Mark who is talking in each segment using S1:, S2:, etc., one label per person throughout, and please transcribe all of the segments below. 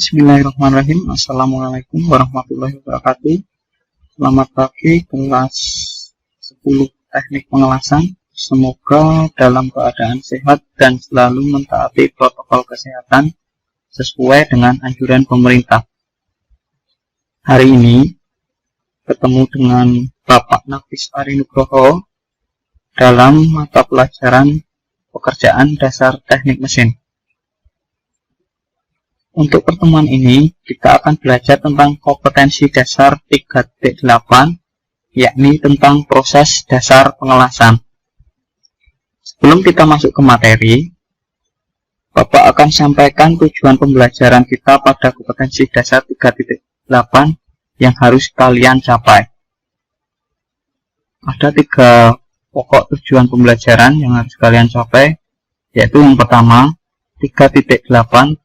S1: Bismillahirrahmanirrahim. Assalamualaikum warahmatullahi wabarakatuh. Selamat pagi kelas 10 teknik pengelasan. Semoga dalam keadaan sehat dan selalu mentaati protokol kesehatan sesuai dengan anjuran pemerintah. Hari ini ketemu dengan Bapak Nafis Arinugroho dalam mata pelajaran pekerjaan dasar teknik mesin. Untuk pertemuan ini, kita akan belajar tentang kompetensi dasar 3.8, yakni tentang proses dasar pengelasan. Sebelum kita masuk ke materi, Bapak akan sampaikan tujuan pembelajaran kita pada kompetensi dasar 3.8 yang harus kalian capai. Ada 3 pokok tujuan pembelajaran yang harus kalian capai, yaitu yang pertama, 3.8.1,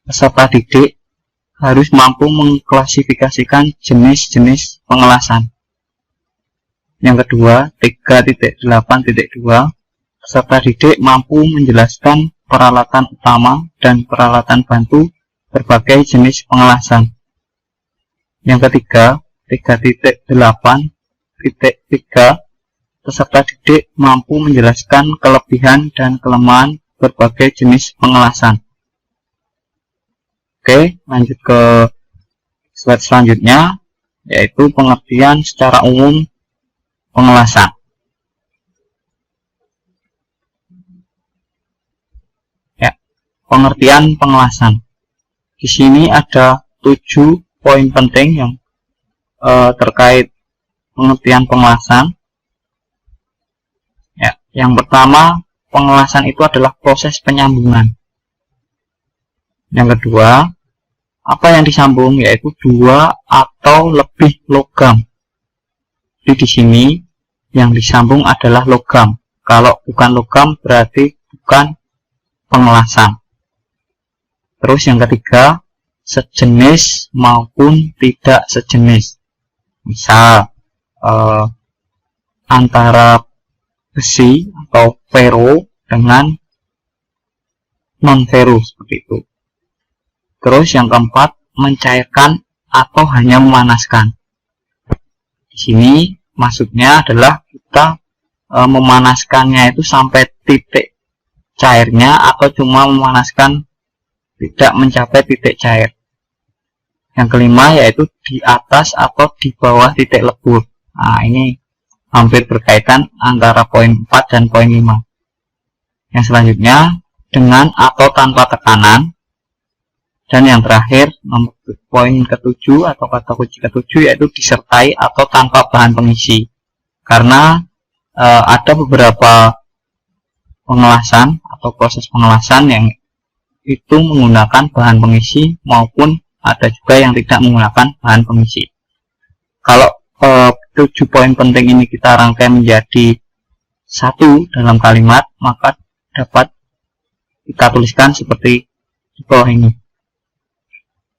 S1: peserta didik harus mampu mengklasifikasikan jenis-jenis pengelasan. Yang kedua, 3.8.2, peserta didik mampu menjelaskan peralatan utama dan peralatan bantu berbagai jenis pengelasan. Yang ketiga, 3.8.3, peserta didik mampu menjelaskan kelebihan dan kelemahan berbagai jenis pengelasan. Oke, lanjut ke slide selanjutnya, yaitu pengertian secara umum pengelasan. Ya, pengertian pengelasan. Di sini ada 7 poin penting yang terkait pengertian pengelasan. Ya, yang pertama, pengelasan itu adalah proses penyambungan. Yang kedua, apa yang disambung yaitu 2 atau lebih logam. Jadi di sini yang disambung adalah logam. Kalau bukan logam berarti bukan pengelasan. Terus yang ketiga, sejenis maupun tidak sejenis. Misal antara besi atau ferro dengan non ferro seperti itu. Terus yang keempat, mencairkan atau hanya memanaskan. Di sini maksudnya adalah kita memanaskannya itu sampai titik cairnya atau cuma memanaskan tidak mencapai titik cair. Yang kelima yaitu di atas atau di bawah titik lebur. Nah, ini hampir berkaitan antara poin 4 dan poin 5. Yang selanjutnya, dengan atau tanpa tekanan. Dan yang terakhir, poin ke-7 atau kata kunci ke-7 yaitu disertai atau tanpa bahan pengisi. Karena ada beberapa pengelasan atau proses pengelasan yang itu menggunakan bahan pengisi maupun ada juga yang tidak menggunakan bahan pengisi. Kalau 7 poin penting ini kita rangkai menjadi 1 dalam kalimat, maka dapat kita tuliskan seperti di bawah ini.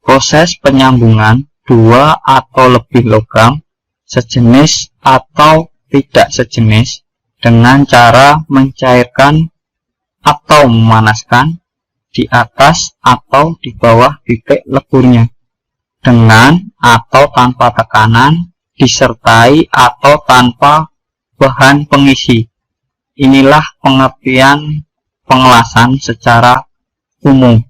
S1: Proses penyambungan 2 atau lebih logam, sejenis atau tidak sejenis, dengan cara mencairkan atau memanaskan di atas atau di bawah titik leburnya, dengan atau tanpa tekanan, disertai atau tanpa bahan pengisi. Inilah pengertian pengelasan secara umum.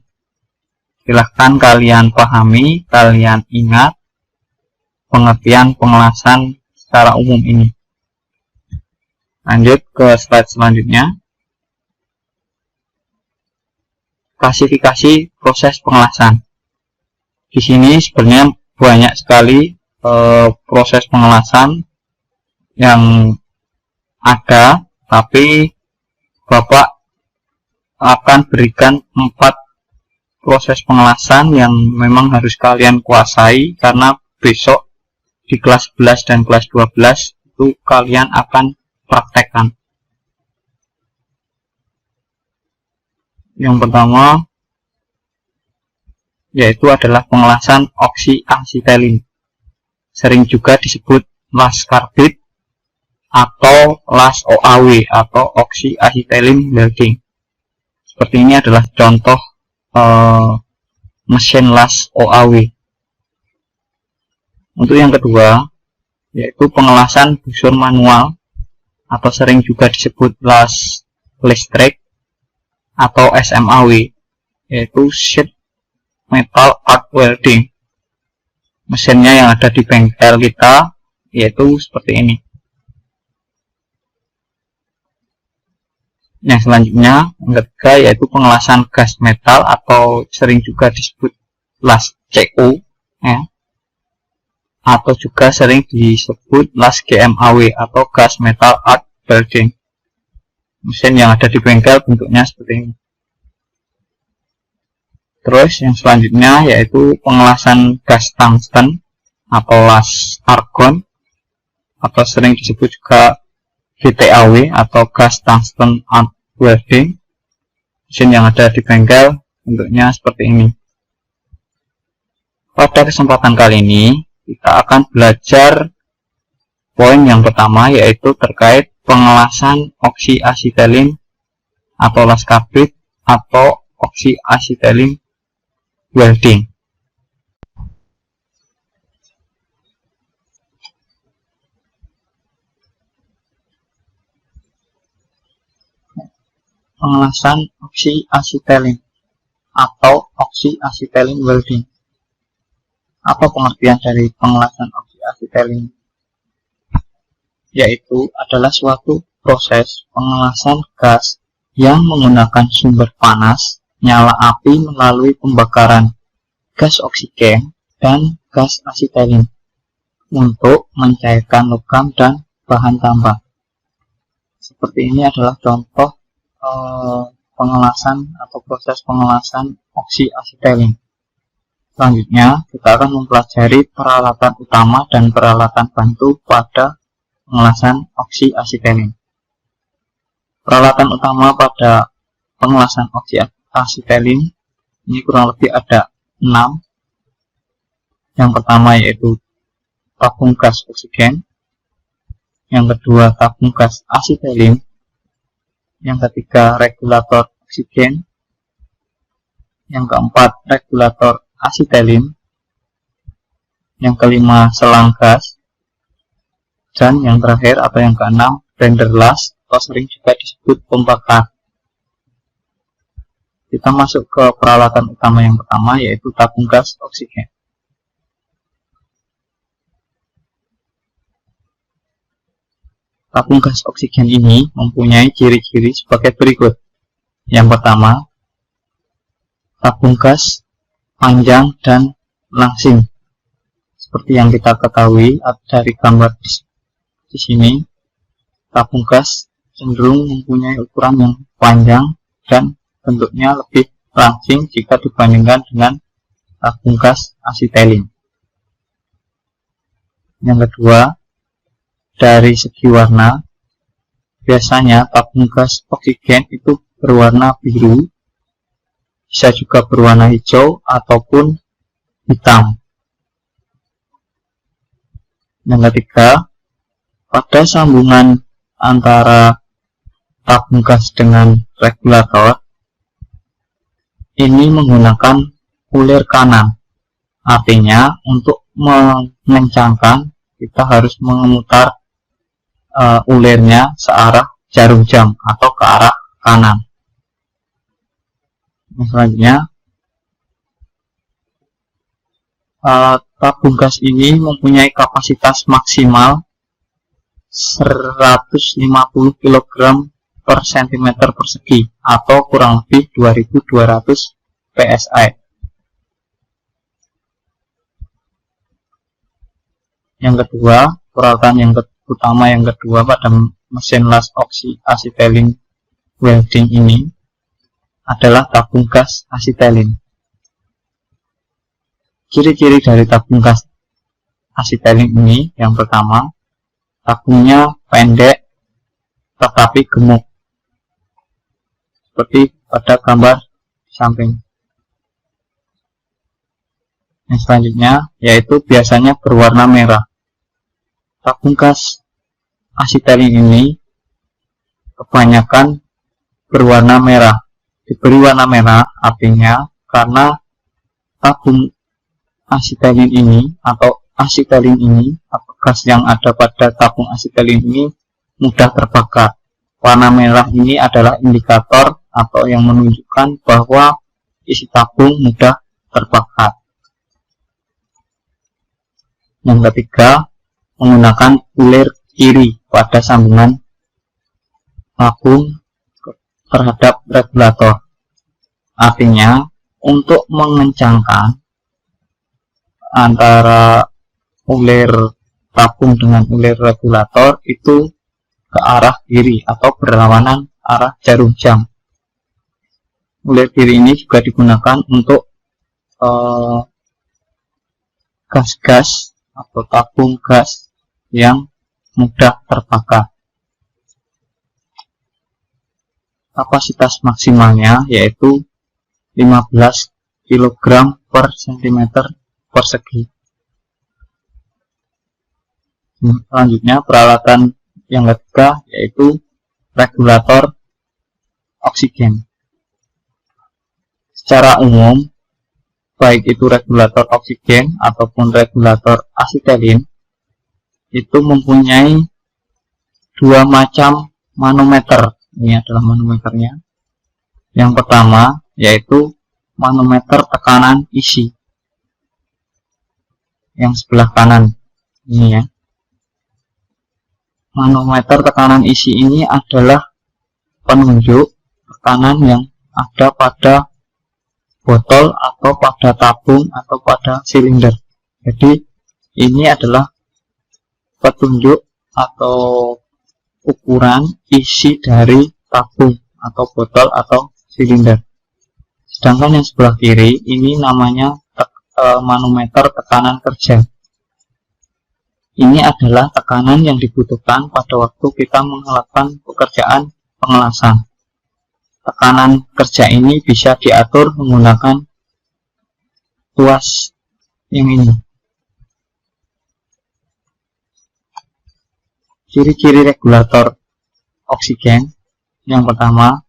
S1: Silahkan kalian pahami, kalian ingat pengertian pengelasan secara umum ini. Lanjut ke slide selanjutnya. Klasifikasi proses pengelasan. Di sini sebenarnya banyak sekali proses pengelasan yang ada, tapi Bapak akan berikan 4 proses pengelasan yang memang harus kalian kuasai, karena besok di kelas 11 dan kelas 12 itu kalian akan praktekkan. Yang pertama yaitu adalah pengelasan oksiasetilin, sering juga disebut las karbit atau las OAW atau oksiasetilin welding. Seperti ini adalah contoh mesin las OAW. Untuk yang kedua, yaitu pengelasan busur manual atau sering juga disebut las listrik atau SMAW, yaitu sheet metal arc welding. Mesinnya yang ada di bengkel kita yaitu seperti ini. Yang selanjutnya, yang ketiga, yaitu pengelasan gas metal atau sering juga disebut las CO, ya, atau juga sering disebut las GMAW atau gas metal arc welding. Mesin yang ada di bengkel bentuknya seperti ini. Terus yang selanjutnya yaitu pengelasan gas tungsten atau las argon atau sering disebut juga GTAW atau gas tungsten arc welding. Mesin yang ada di bengkel bentuknya seperti ini. Pada kesempatan kali ini kita akan belajar poin yang pertama, yaitu terkait pengelasan oksiasetilin atau las kabrit atau oksiasetilin welding. Pengelasan oksiasetilin atau oksiasetilin welding. Apa pengertian dari pengelasan oksiasetilin? Yaitu adalah suatu proses pengelasan gas yang menggunakan sumber panas, nyala api melalui pembakaran gas oksigen dan gas asetilin untuk mencairkan logam dan bahan tambah. Seperti ini adalah contoh pengelasan atau proses pengelasan oksiasetilin. Selanjutnya, kita akan mempelajari peralatan utama dan peralatan bantu pada pengelasan oksiasetilin. Peralatan utama pada pengelasan oksiasetilin ini kurang lebih ada 6. Yang pertama yaitu tabung gas oksigen, yang kedua tabung gas asetilin, yang ketiga regulator oksigen, yang keempat regulator asetilin, yang kelima selang gas, dan yang terakhir atau yang keenam blender las atau sering juga disebut pembakar. Kita masuk ke peralatan utama yang pertama, yaitu tabung gas oksigen. Tabung gas oksigen ini mempunyai ciri-ciri sebagai berikut. Yang pertama, tabung gas panjang dan langsing. Seperti yang kita ketahui dari gambar di sini, tabung gas cenderung mempunyai ukuran yang panjang dan bentuknya lebih langsing jika dibandingkan dengan tabung gas asetilin. Yang kedua, dari segi warna, biasanya tabung gas oksigen itu berwarna biru, bisa juga berwarna hijau ataupun hitam. Yang ketiga, pada sambungan antara tabung gas dengan regulator, ini menggunakan ulir kanan. Artinya, untuk mengencangkan, kita harus memutar ulirnya searah jarum jam atau ke arah kanan. Selanjutnya, tabung gas ini mempunyai kapasitas maksimal 150 kg per cm persegi atau kurang lebih 2200 psi. Yang kedua, peralatan yang utama yang kedua pada mesin las oksiasetilin welding ini adalah tabung gas asetilin. Ciri-ciri dari tabung gas asetilin ini, yang pertama, tabungnya pendek tetapi gemuk, seperti pada gambar samping. Yang selanjutnya yaitu biasanya berwarna merah. Tabung gas asetilin ini kebanyakan berwarna merah. Diberi warna merah artinya karena tabung asetilin ini atau gas yang ada pada tabung asetilin ini mudah terbakar. Warna merah ini adalah indikator atau yang menunjukkan bahwa isi tabung mudah terbakar. Yang ketiga, menggunakan ulir kiri pada sambungan tabung terhadap regulator. Artinya, untuk mengencangkan antara ulir tabung dengan ulir regulator itu ke arah kiri atau berlawanan arah jarum jam. Ulir kiri ini juga digunakan untuk gas-gas atau tabung gas yang mudah terbakar. Kapasitas maksimalnya yaitu 15 kg per cm persegi. Selanjutnya peralatan yang ketiga yaitu regulator oksigen. Secara umum, baik itu regulator oksigen ataupun regulator asetilin, itu mempunyai dua macam manometer. Ini adalah manometernya. Yang pertama yaitu manometer tekanan isi. Yang sebelah kanan ini ya. Manometer tekanan isi ini adalah penunjuk tekanan yang ada pada botol atau pada tabung atau pada silinder. Jadi ini adalah petunjuk atau ukuran isi dari tabung atau botol atau silinder. Sedangkan yang sebelah kiri ini namanya manometer tekanan kerja. Ini adalah tekanan yang dibutuhkan pada waktu kita melakukan pekerjaan pengelasan. Tekanan kerja ini bisa diatur menggunakan tuas yang ini. Ciri-ciri regulator oksigen. Yang pertama,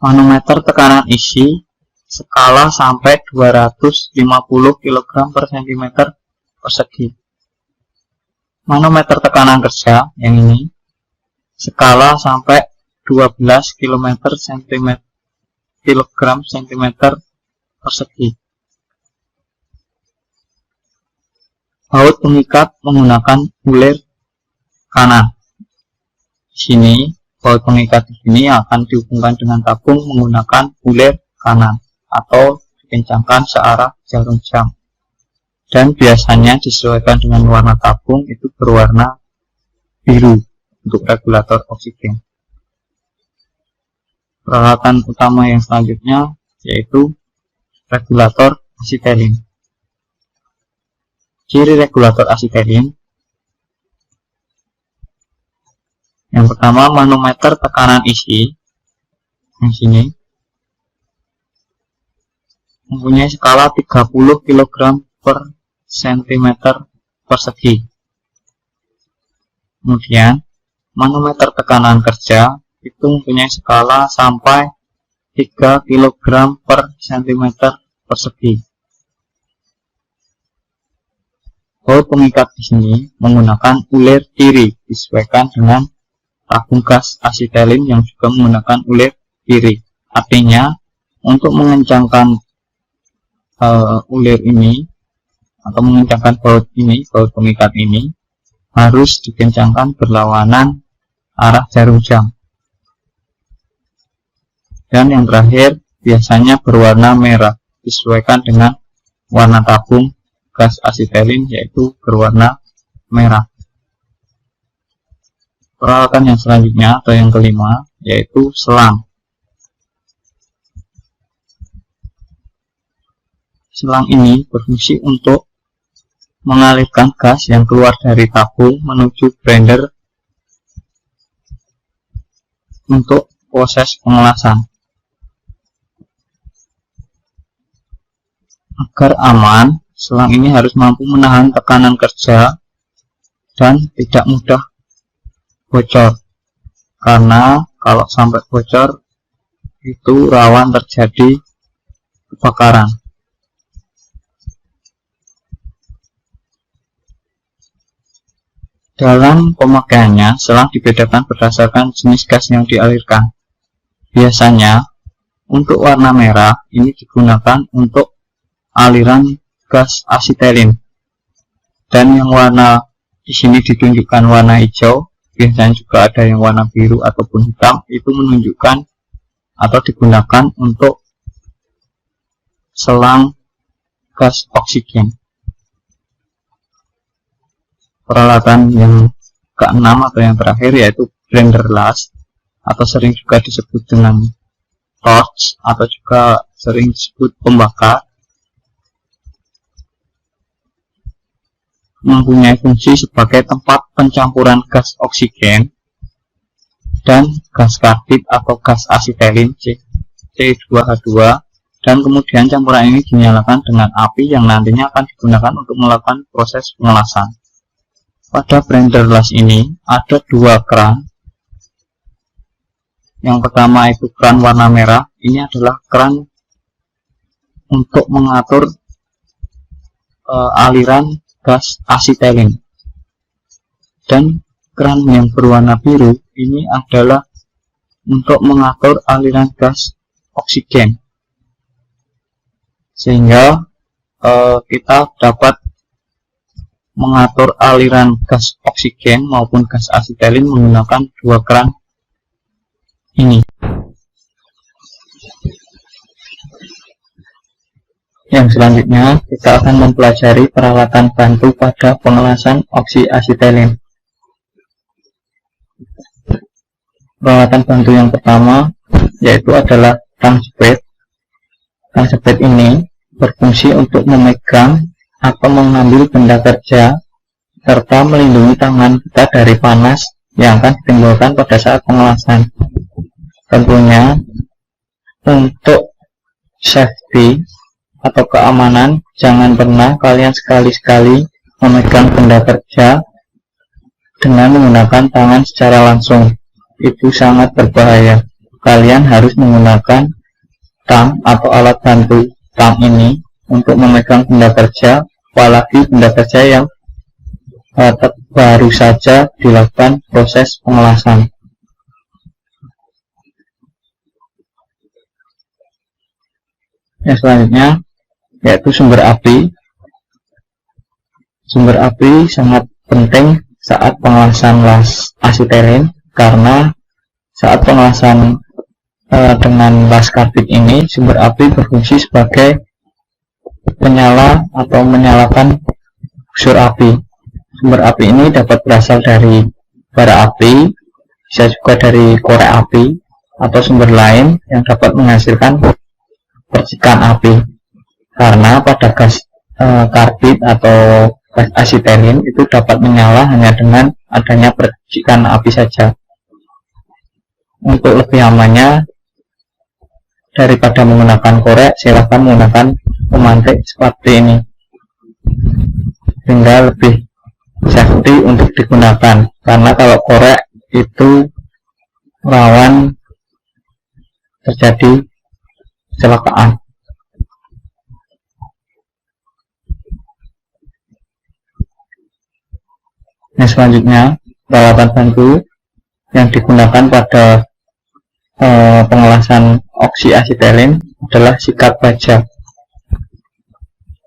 S1: manometer tekanan isi skala sampai 250 kg per cm persegi. Manometer tekanan kerja yang ini skala sampai 12 kg cm persegi. Baut pengikat menggunakan ulir kanan. Di sini baut pengikat di sini akan dihubungkan dengan tabung menggunakan ulir kanan atau dikencangkan searah jarum jam. Dan biasanya disesuaikan dengan warna tabung itu berwarna biru untuk regulator oksigen. Peralatan utama yang selanjutnya yaitu regulator asetilin. Ciri regulator asetilin. Yang pertama, manometer tekanan isi yang sini mempunyai skala 30 kg per cm persegi. Kemudian manometer tekanan kerja itu mempunyai skala sampai 3 kg per cm persegi. Baut pengikat di sini menggunakan ulir kiri disesuaikan dengan tabung gas asetilin yang juga menggunakan ulir kiri. Artinya untuk mengencangkan ulir ini atau mengencangkan baut pengikat ini harus dikencangkan berlawanan arah jarum jam. Dan yang terakhir biasanya berwarna merah disesuaikan dengan warna tabung gas asetilin yaitu berwarna merah. Peralatan yang selanjutnya atau yang kelima yaitu selang. Selang ini berfungsi untuk mengalirkan gas yang keluar dari tabung menuju blender untuk proses pengelasan. Agar aman, selang ini harus mampu menahan tekanan kerja dan tidak mudah bocor, karena kalau sampai bocor itu rawan terjadi bakaran. Dalam pemakaiannya, selang dibedakan berdasarkan jenis gas yang dialirkan. Biasanya, untuk warna merah ini digunakan untuk aliran gas asetilin. Dan yang warna di sini ditunjukkan warna hijau, biasanya juga ada yang warna biru ataupun hitam, itu menunjukkan atau digunakan untuk selang gas oksigen. Peralatan yang keenam atau yang terakhir yaitu blenderlass, atau sering juga disebut dengan torch, atau juga sering disebut pembakar. Mempunyai fungsi sebagai tempat pencampuran gas oksigen dan gas karbit atau gas asetilin C2H2, dan kemudian campuran ini dinyalakan dengan api yang nantinya akan digunakan untuk melakukan proses pengelasan. Pada blenderlass ini ada dua keran. Yang pertama itu keran warna merah. Ini adalah keran untuk mengatur aliran gas asetilin. Dan keran yang berwarna biru ini adalah untuk mengatur aliran gas oksigen. Sehingga kita dapat mengatur aliran gas oksigen maupun gas asetilin menggunakan dua keran ini. Yang selanjutnya kita akan mempelajari peralatan bantu pada pengelasan oksi asetilin. Peralatan bantu yang pertama yaitu adalah tang jepit. Tang jepit ini berfungsi untuk memegang atau mengambil benda kerja serta melindungi tangan kita dari panas yang akan ditimbulkan pada saat pengelasan. Tentunya untuk safety atau keamanan, jangan pernah kalian sekali-sekali memegang benda kerja dengan menggunakan tangan secara langsung. Itu sangat berbahaya. Kalian harus menggunakan tang atau alat bantu tang ini untuk memegang benda kerja, apalagi benda kerja yang baru saja dilakukan proses pengelasan. Yang selanjutnya yaitu sumber api. Sumber api sangat penting saat pengelasan asetilin, karena saat pengelasan dengan gas karbit ini, sumber api berfungsi sebagai penyala atau menyalakan busur api. Sumber api ini dapat berasal dari bara api, bisa juga dari korek api, atau sumber lain yang dapat menghasilkan percikan api. Karena pada gas karbit atau gas asetilin itu dapat menyala hanya dengan adanya percikan api saja. Untuk lebih amannya, daripada menggunakan korek, silahkan menggunakan pemantik seperti ini, sehingga lebih safety untuk digunakan. Karena kalau korek itu rawan terjadi kecelakaan. Yang selanjutnya, peralatan bantu yang digunakan pada pengelasan oksi asetilin adalah sikat baja.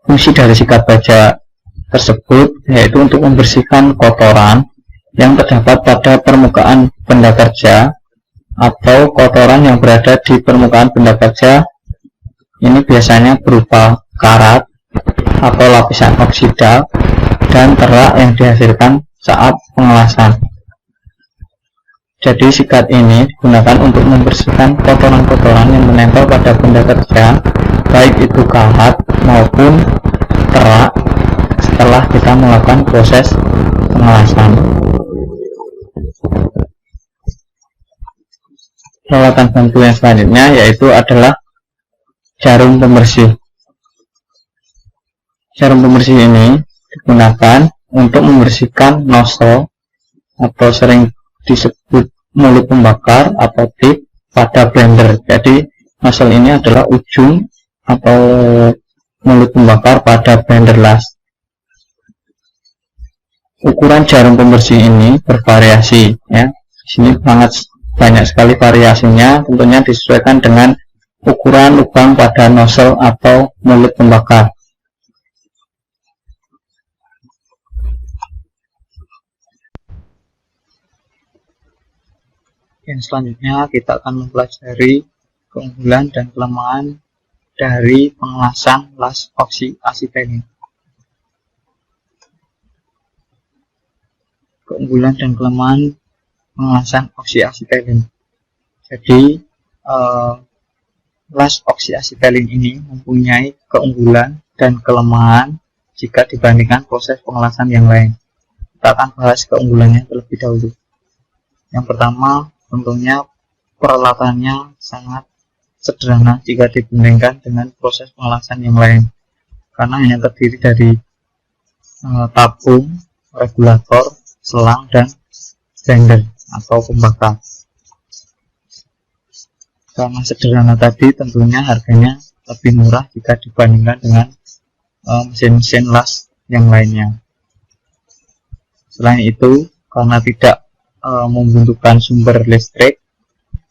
S1: Fungsi dari sikat baja tersebut yaitu untuk membersihkan kotoran yang terdapat pada permukaan benda kerja atau kotoran yang berada di permukaan benda kerja. Ini biasanya berupa karat atau lapisan oksida dan terak yang dihasilkan saat pengelasan. Jadi sikat ini digunakan untuk membersihkan kotoran-kotoran yang menempel pada benda kerja, baik itu karat maupun terak, setelah kita melakukan proses pengelasan. Peralatan bantu yang selanjutnya yaitu adalah jarum pembersih. Jarum pembersih ini digunakan untuk membersihkan nozzle atau sering disebut mulut pembakar atau tip pada blender. Jadi nozzle ini adalah ujung atau mulut pembakar pada blender las. Ukuran jarum pembersih ini bervariasi ya. Di sini sangat banyak sekali variasinya, tentunya disesuaikan dengan ukuran lubang pada nozzle atau mulut pembakar. Yang selanjutnya kita akan mempelajari keunggulan dan kelemahan dari pengelasan las oksi asetilin. Keunggulan dan kelemahan pengelasan oksi asetilin. Jadi las oksi asetilin ini mempunyai keunggulan dan kelemahan jika dibandingkan proses pengelasan yang lain. Kita akan bahas keunggulannya terlebih dahulu. Yang pertama, tentunya peralatannya sangat sederhana jika dibandingkan dengan proses pengelasan yang lain, karena hanya terdiri dari tabung, regulator, selang, dan blender atau pembakar. Karena sederhana tadi, tentunya harganya lebih murah jika dibandingkan dengan mesin-mesin las yang lainnya. Selain itu, karena tidak membutuhkan sumber listrik,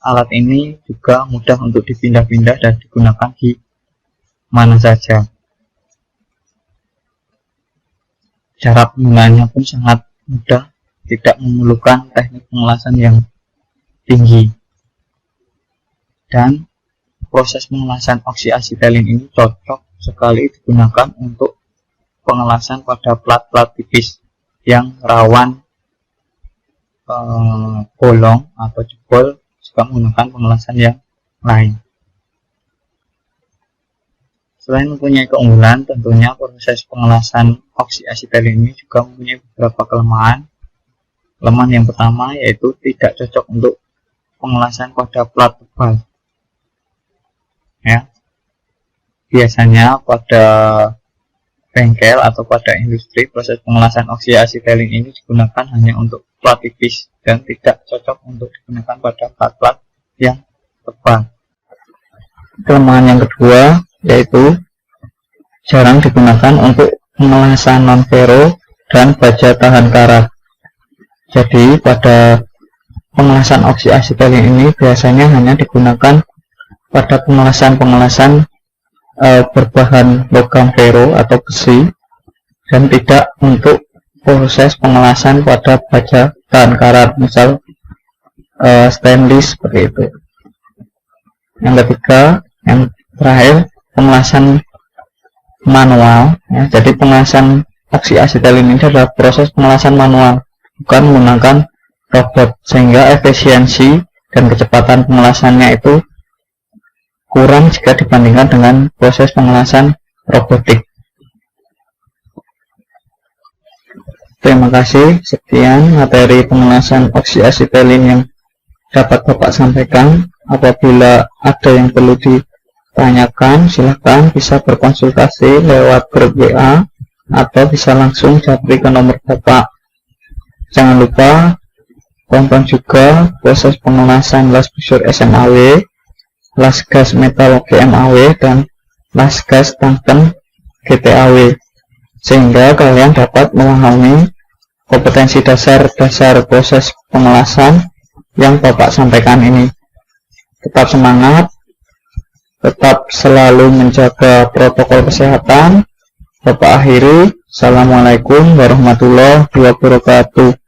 S1: alat ini juga mudah untuk dipindah-pindah dan digunakan di mana saja. Cara penggunaannya pun sangat mudah, tidak memerlukan teknik pengelasan yang tinggi. Dan proses pengelasan oksi asetilin ini cocok sekali digunakan untuk pengelasan pada plat-plat tipis yang rawan bolong atau jebol jika menggunakan pengelasan yang lain. Selain mempunyai keunggulan, tentunya proses pengelasan oksi asetilin ini juga mempunyai beberapa kelemahan. Kelemahan yang pertama yaitu tidak cocok untuk pengelasan pada plat tebal. Ya, biasanya pada bengkel atau pada industri, proses pengelasan oksi asetilin ini digunakan hanya untuk plat tipis dan tidak cocok untuk digunakan pada plat-plat yang tebal. Kelemahan yang kedua yaitu jarang digunakan untuk pengelasan non-ferro dan baja tahan karat. Jadi pada pengelasan oksi asetilin ini biasanya hanya digunakan pada pengelasan berbahan logam ferro atau besi, dan tidak untuk proses pengelasan pada baja tahan karat, misal stainless seperti itu. Yang ketiga, yang terakhir, pengelasan manual ya. Jadi pengelasan oksi asetilin ini adalah proses pengelasan manual, bukan menggunakan robot, sehingga efisiensi dan kecepatan pengelasannya itu kurang jika dibandingkan dengan proses pengelasan robotik. Terima kasih, sekian materi pengelasan oksi asetilin yang dapat Bapak sampaikan. Apabila ada yang perlu ditanyakan, silahkan bisa berkonsultasi lewat grup WA atau bisa langsung japri ke nomor Bapak. Jangan lupa tonton juga proses pengelasan las busur SMAW, las gas metal GMAW, dan las gas tungsten GTAW, sehingga kalian dapat memahami kompetensi dasar-dasar proses pengelasan yang Bapak sampaikan ini. Tetap semangat, tetap selalu menjaga protokol kesehatan. Bapak akhiri, Assalamualaikum warahmatullahi wabarakatuh.